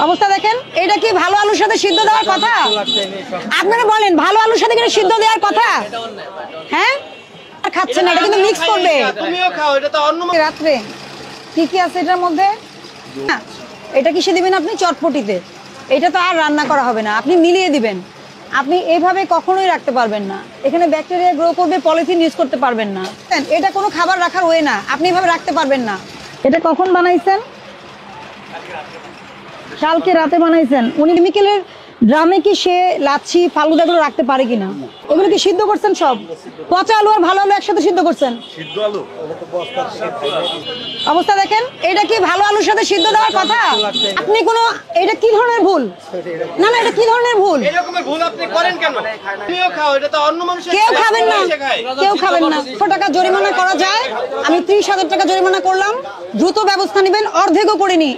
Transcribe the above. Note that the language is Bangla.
অবস্থা দেখেন, এটা কি ভালো আলুর সাথে সিদ্ধ দেওয়ার কথা? আপনারা বলেন ভালো আলুর সাথে কি সিদ্ধ দেওয়ার কথা? হ্যাঁ, আর খাচ্ছেন না, এটা কিন্তু মিক্স করবে। তুমিও খাও, এটা তো অন্য রাত্রে কি কি আছে এটার মধ্যে? এটা কিসে দিবেন আপনি? চটপটিতে। এটা তো আর রান্না করা হবে না, আপনি মিলিয়ে দিবেন। আপনি এইভাবে কখনোই রাখতে পারবেন না, এখানে ব্যাকটেরিয়া গ্রো করবে, পলিথিন ইউজ করতে পারবেন না। এটা কোনো খাবার রাখার ওয়ে না, আপনি এভাবে রাখতে পারবেন না। এটা কখন বানাইছেন? কালকে রাতে বানাইছেন। উনি কেমিক্যালের ড্রামে কি সে লাচ্ছি ফালুদা গুলো রাখতে পারে কিনা? এগুলো কি সিদ্ধ করছেন সব? পচা আলু আর ভালো আলু একসাথে সিদ্ধ করছেন? অবস্থা দেখেন, এটা কি ভালো আলুর সাথে সিদ্ধ দেওয়ার কথা? আপনি কোনো, এটা কি ধরনের ভুল? না না, এটা কি ধরনের ভুল? এরকমের ভুল আপনি করেন কেন? তুমিও খাও, এটা তো অন্য মানুষের। কেউ খাবেন না, কেউ খাবেন না। 100 টাকা জরিমানা করা যায়, আমি 30,000 টাকা জরিমানা করলাম। দ্রুত ব্যবস্থা নেবেন, অর্ধেকও করিনি।